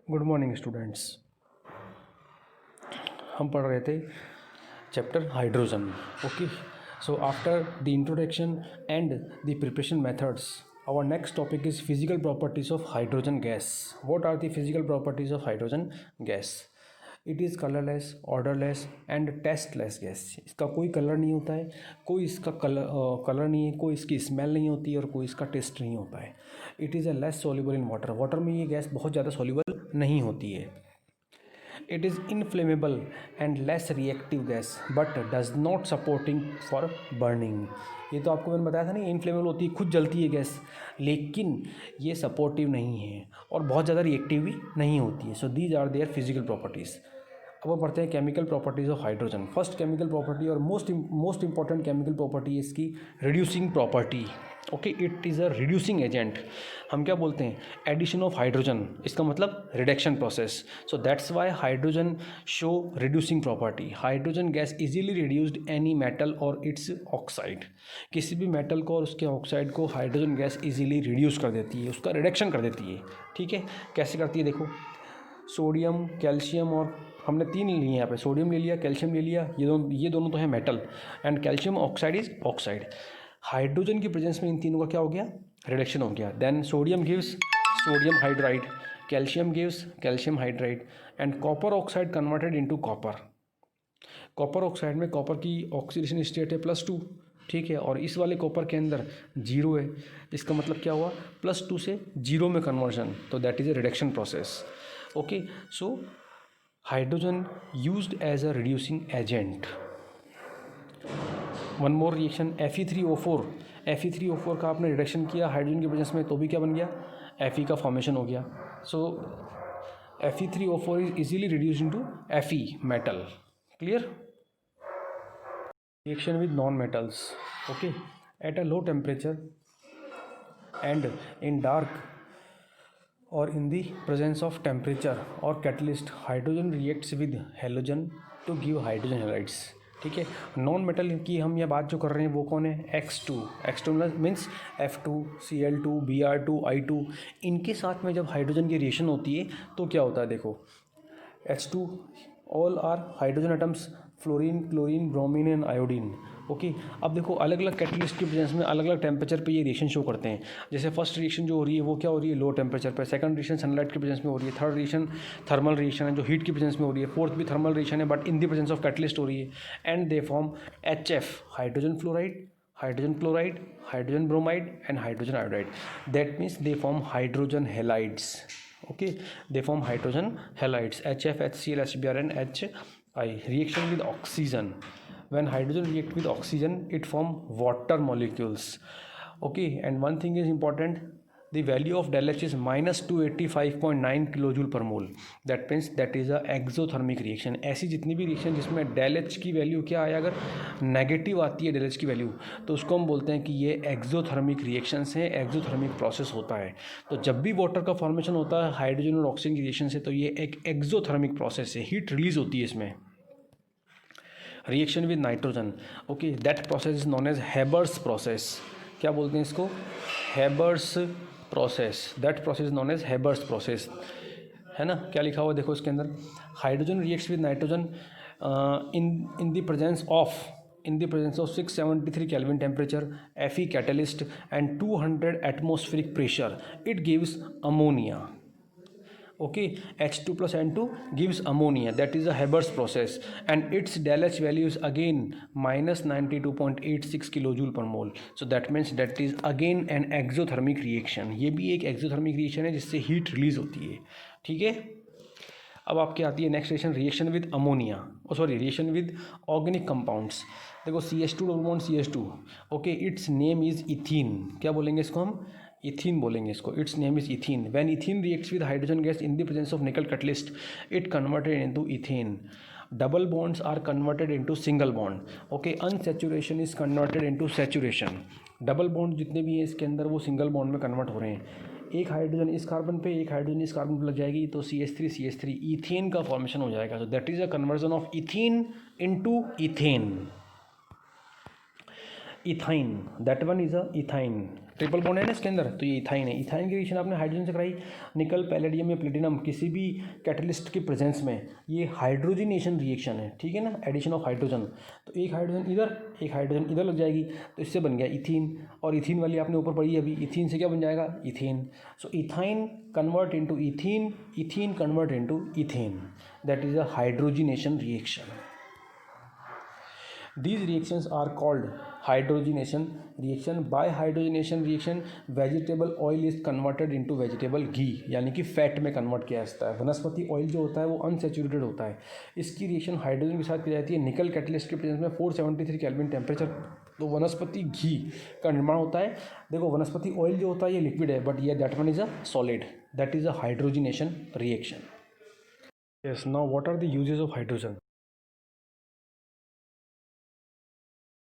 Good morning students. हम पढ़ रहे थे chapter hydrogen. Okay, so after the introduction and the preparation methods, our next topic is physical properties of hydrogen gas. What are the physical properties of hydrogen gas? It is colorless, odorless and tasteless gas. इसका कोई colour नहीं होता है, कोई इसका colour नहीं है, कोई इसकी स्मेल नहीं होती है और कोई इसका टेस्ट नहीं होता है। It is a less soluble in water. Water में ये गैस बहुत ज़्यादा सॉल्युबल नहीं होती है। It is inflammable and less reactive gas but does not supporting for burning. ये तो आपको मैंने बताया था ना, इनफ्लेमेबल होती है, खुद जलती है गैस, लेकिन ये सपोर्टिव नहीं है और बहुत ज़्यादा रिएक्टिव भी नहीं होती है। So these are there physical properties. अब हम पढ़ते हैं chemical properties of hydrogen. First chemical property और मोस्ट इंपॉर्टेंट केमिकल प्रॉपर्टी है इसकी reducing property. Okay, it is a reducing agent. हम क्या बोलते हैं? एडिशन ऑफ हाइड्रोजन, इसका मतलब reduction process. So that's why hydrogen show reducing property. Hydrogen gas easily reduced any metal और इट्स ऑक्साइड। किसी भी मेटल को और उसके ऑक्साइड को हाइड्रोजन गैस इजीली रिड्यूस कर देती है, उसका रिडक्शन कर देती है। ठीक है, कैसे करती है देखो। सोडियम, कैल्शियम और हमने तीन लिए यहाँ पे, सोडियम ले लिया, कैल्शियम ले लिया, ये दोनों तो है metal, and calcium oxide is oxide. Hydrogen की प्रेजेंस में इन तीनों का क्या हो गया? रिडक्शन हो गया। Then sodium gives sodium hydride, calcium gives calcium hydride and copper oxide converted into copper. Copper oxide में कॉपर की ऑक्सीडेशन स्टेट है +2, ठीक है, और इस वाले कॉपर के अंदर 0 है। इसका मतलब क्या हुआ? +2 से 0 में कन्वर्जन, तो that is a reduction process. Okay, so hydrogen used as a reducing agent. One more reaction Fe3O4। Fe3O4 का आपने रिडक्शन किया हाइड्रोजन की प्रेजेंस में, तो भी क्या बन गया? Fe का फॉर्मेशन हो गया। So Fe3O4 is easily reduce into Fe metal. Clear? Reaction with non metals. Okay, at a low temperature and in dark और in the presence of temperature और catalyst, hydrogen reacts with halogen to give hydrogen halides. ठीक है, non metal की हम ये बात जो कर रहे हैं वो कौन है? X2 means F2Cl2 Br2 I2। इनके साथ में जब हाइड्रोजन की रिएक्शन होती है तो क्या होता है देखो, H2 all are hydrogen atoms, fluorine, chlorine, bromine and iodine. Okay, अब देखो अलग अलग कैटलिस्ट की प्रेजेंस में अलग अलग टेम्परेचर पे ये रिएक्शन शो करते हैं। जैसे फर्स्ट रिएक्शन जो हो रही है वो क्या हो रही है? लो टेम्परेचर पे। सेकंड रिएक्शन सनलाइट की प्रेजेंस में हो रही है। थर्ड रिएक्शन थर्मल रिएक्शन है जो हीट की प्रेजेंस में हो रही है। फोर्थ भी थर्मल रिएक्शन है but in the presence of catalyst हो रही है। And they form HF, hydrogen fluoride, hydrogen chloride, hydrogen bromide and hydrogen iodide. That means they form hydrogen halides. Okay, they form hydrogen halides HF, HCl, HBr and HI. Reaction with oxygen. When hydrogen react with oxygen, it form water molecules. Okay, and one thing is important, the value of del H is -285.9 kilojoule per mole. That means that is a exothermic reaction. ऐसी जितनी भी reaction जिसमें del H की value क्या आया, अगर negative आती है del H की वैल्यू, तो उसको हम बोलते हैं कि ये एक्जोथर्मिक रिएक्शंस हैं, एक्जोथर्मिक प्रोसेस होता है। तो जब भी वाटर का फॉर्मेशन होता है हाइड्रोजन और ऑक्सीजन की रिएक्शन से, तो ये एक एक्जोथर्मिक प्रोसेस है, हीट रिलीज होती है इसमें। Reaction with nitrogen, okay, that process is known as Haber's process. क्या बोलते हैं इसको? Haber's process. That process is known as Haber's process, है ना? क्या लिखा हुआ देखो इसके अंदर, hydrogen reacts with nitrogen in the presence of 673 Kelvin temperature, Fe catalyst and 200 atmospheric pressure, it gives ammonia. Okay, H2 plus N2 gives ammonia. That is a Haber's process and its del H value is again -92.86 kilojoule per mole. So that means that is again an exothermic reaction. ये भी एक exothermic reaction है जिससे heat release होती है। ठीक है, अब आपकी आती है next reaction, reaction with ammonia, reaction with organic compounds. देखो CH2 double bond CH2, okay, its name is ethene. क्या बोलेंगे इसको हम? इथीन बोलेंगे इसको। Its name is ethene. When ethene reacts with hydrogen gas in the presence of nickel catalyst, it converted into ethane. Double bonds are converted into single bond. Okay, unsaturation is converted into saturation. Double bond जितने भी हैं इसके अंदर वो single bond में convert हो रहे हैं। एक हाइड्रोजन इस कार्बन पे, एक हाइड्रोजन इस कार्बन पे लग जाएगी तो CH3 इथेन का फॉर्मेशन हो जाएगा। तो that is a conversion of ethene into ethane. Ethyne, that one is a ethyne. Triple bond है ना इसके अंदर, तो ये इथाइन है। इथाइन की रिएक्शन आपने हाइड्रोजन से कराई, निकल, पैलेडियम या प्लेटिनम किसी भी कैटलिस्ट के प्रेजेंस में, ये हाइड्रोजिनेशन रिएक्शन है, ठीक है ना, एडिशन ऑफ हाइड्रोजन। तो एक हाइड्रोजन इधर, एक हाइड्रोजन इधर लग जाएगी, तो इससे बन गया इथीन। और इथीन वाली आपने ऊपर पढ़ी अभी, इथीन से क्या बन जाएगा, ethane. So ethyne convert into ethene, ethene convert into ethane, that is a hydrogenation reaction. These reactions are called hydrogenation reaction. By hydrogenation reaction, vegetable oil is converted into vegetable ghee, यानी कि fat में convert किया जाता है। वनस्पति oil जो होता है वो अनसेचुरेटेड होता है, इसकी रिएक्शन हाइड्रोजन के साथ की जाती है निकल कैटलिस्ट के प्रेजेंस में 473 केल्विन टेम्परेचर, तो वनस्पति घी का निर्माण होता है। देखो वनस्पति ऑयल जो होता है ये लिक्विड है, बट ये that one is a solid, that is a hydrogenation reaction. Yes, now what are the uses of hydrogen?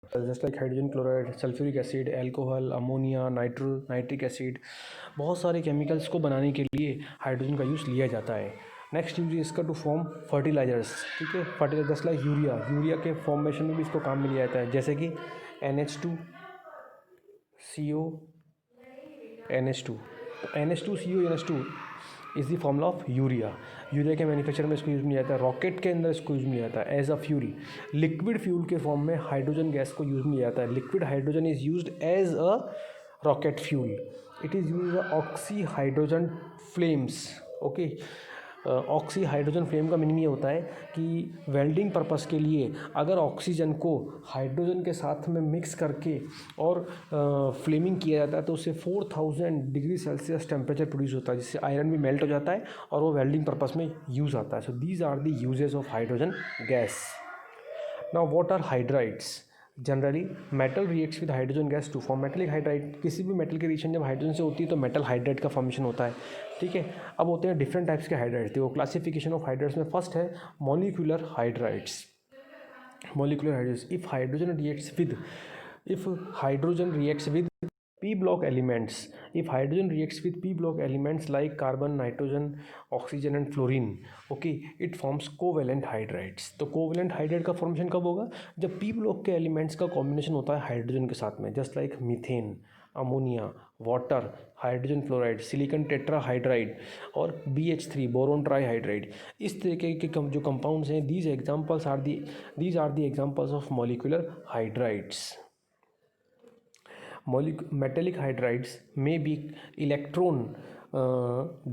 Just like hydrogen chloride, sulphuric acid, alcohol, ammonia, nitric acid, बहुत सारे chemicals को बनाने के लिए hydrogen का use लिया जाता है. नेक्स्ट यूज इसका टू फॉर्म फर्टिलाइजर्स, ठीक है, फर्टिलाइजर जस्ट लाइक यूरिया के फॉर्मेशन में भी इसको काम में लिया जाता है, जैसे कि NH2CO NH2, NH2CO NH2 is the formula of urea के मैन्युफैक्चर में इसको यूज़ में जाता है, रॉकेट के अंदर इसको यूज़ में जाता है as a fuel. Liquid fuel के फॉर्म में हाइड्रोजन गैस को यूज़ में जाता है. Liquid hydrogen is used as a rocket fuel. It is use oxy hydrogen flames. Okay, oxy hydrogen flame का मीनिंग ये होता है कि वेल्डिंग पर्पस के लिए अगर ऑक्सीजन को हाइड्रोजन के साथ में मिक्स करके और फ्लेमिंग किया जाता है तो उससे 4000 डिग्री सेल्सियस टेम्परेचर प्रोड्यूस होता है, जिससे आयरन भी मेल्ट हो जाता है और वो वेल्डिंग पर्पस में यूज़ आता है. So these are the uses of hydrogen gas. Now what are hydrides? Generally metal reacts with hydrogen gas to form metallic hydride. किसी भी मेटल की रिएक्शन जब हाइड्रोजन से होती है तो मेटल हाइड्राइड का फॉर्मेशन होता है, ठीक है. अब होते हैं डिफरेंट टाइप्स के हाइड्राइड्स. देखो क्लासिफिकेशन ऑफ हाइड्राइड्स में फर्स्ट है molecular hydrides. Molecular hydrides, if hydrogen reacts with p block elements, if hydrogen reacts with p block elements like carbon, nitrogen, oxygen and fluorine, okay, it forms covalent hydrides. तो covalent hydride का formation कब होगा? जब p block के elements का combination होता है hydrogen के साथ में, just like methane, ammonia, water, hydrogen fluoride, silicon tetrahydride और BH3 बोरोन ट्राईहाइड्राइड. इस तरीके के जो कंपाउंड्स हैं, these are the examples of molecular hydrides. Metallic hydrides may be electron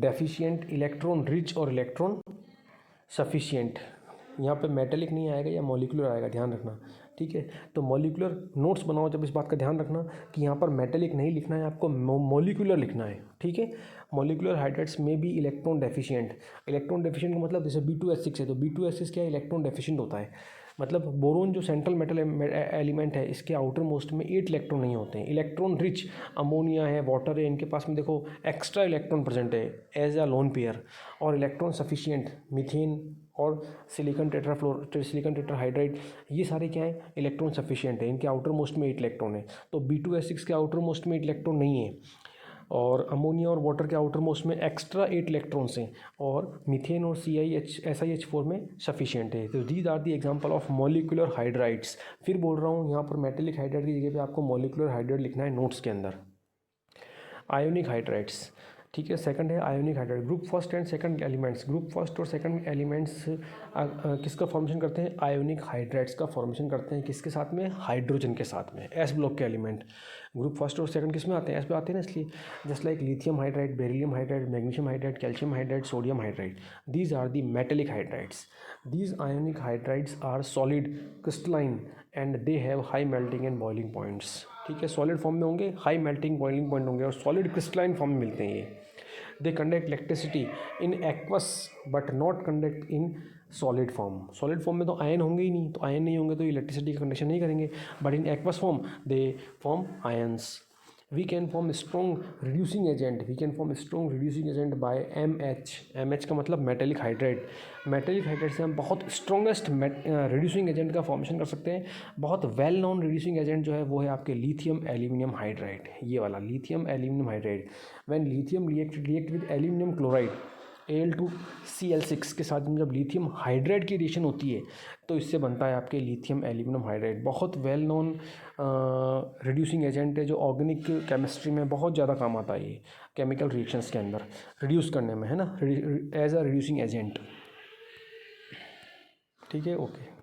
deficient, electron rich और electron sufficient. यहाँ पे मेटेलिक नहीं आएगा या मॉलिक्यूलर आएगा, ध्यान रखना, ठीक है. तो मॉलिक्यूलर नोट्स बनाओ जब इस बात का ध्यान रखना कि यहाँ पर मेटेलिक नहीं लिखना है, आपको मॉलिक्यूलर लिखना है, ठीक है. मॉलिक्यूलर हाइड्राइड्स में भी इलेक्ट्रॉन डेफिशिएंट. इलेक्ट्रॉन डेफिशिएंट का मतलब जैसे B2S6 है तो B2S6 क्या है, इलेक्ट्रॉन डेफिशिएंट होता है. मतलब बोरोन जो सेंट्रल मेटल एलिमेंट है इसके आउटर मोस्ट में 8 इलेक्ट्रॉन नहीं होते हैं. इलेक्ट्रॉन रिच अमोनिया है, वाटर है, इनके पास में देखो एक्स्ट्रा इलेक्ट्रॉन प्रेजेंट है एज अ लोन पेयर. और इलेक्ट्रॉन सफिशिएंट मीथेन और सिलिकॉन टेट्राहाइड्राइड, ये सारे क्या हैं, इलेक्ट्रॉन सफिशिएंट है, इनके आउटर मोस्ट में 8 इलेक्ट्रॉन है. तो B2S6 के आउटर मोस्ट में 8 इलेक्ट्रॉन नहीं है, और अमोनिया और वाटर के आउटर मोस्ट में एक्स्ट्रा 8 इलेक्ट्रॉन्स हैं, और मीथेन और SiH4 में सफिशिएंट है. तो these are the example of molecular hydrides. फिर बोल रहा हूँ यहाँ पर मेटेलिक हाइड्राइड की जगह पे आपको मॉलिक्यूलर हाइड्राइड लिखना है नोट्स के अंदर. आयोनिक हाइड्राइड्स, ठीक है. सेकंड है ionic hydride. Group first and second elements, group first और सेकंड एलिमेंट्स किसका फॉर्मेशन करते हैं, आयोनिक हाइड्राइड्स का फॉर्मेशन करते हैं. किसके साथ में, हाइड्रोजन के साथ में. एस ब्लॉक के एलिमेंट ग्रुप फर्स्ट और सेकंड किस में आते हैं, एस में आते हैं ना, इसलिए just like lithium hydride, beryllium hydride, magnesium hydride, calcium hydride, sodium hydride. These are the metallic hydrides. These ionic hydrides are solid, crystalline and they have high melting and boiling points. ठीक है, solid form में होंगे, high melting boiling point होंगे, और solid crystalline form में मिलते हैं ये. They conduct electricity in aqueous but not conduct in solid form. Solid form में तो आयन होंगे ही नहीं, तो आयन नहीं होंगे तो इलेक्ट्रिसिटी का कंडक्शन नहीं करेंगे, but in aqueous form they form ions. We can form strong reducing agent by MH. MH का मतलब मेटेलिक हाइड्राइड. मेटेलिक हाइड्राइड से हम बहुत स्ट्रॉन्गेस्ट रिड्यूसिंग एजेंट का फॉर्मेशन कर सकते हैं. बहुत वेल नोन रिड्यूसिंग एजेंट जो है वो है आपके लिथियम एल्यूमिनियम हाइड्राइड. ये वाला lithium aluminium hydride. When lithium react with aluminium chloride, Al2Cl6 के साथ में जब लिथियम हाइड्राइड की रिएक्शन होती है तो इससे बनता है आपके लिथियम एल्यूमिनियम हाइड्राइड। बहुत वेल नोन रिड्यूसिंग एजेंट है जो ऑर्गेनिक केमिस्ट्री में बहुत ज़्यादा काम आता है, ये केमिकल रिएक्शंस के अंदर रिड्यूस करने में, है ना, एज अ रिड्यूसिंग एजेंट। ठीक है, ओके।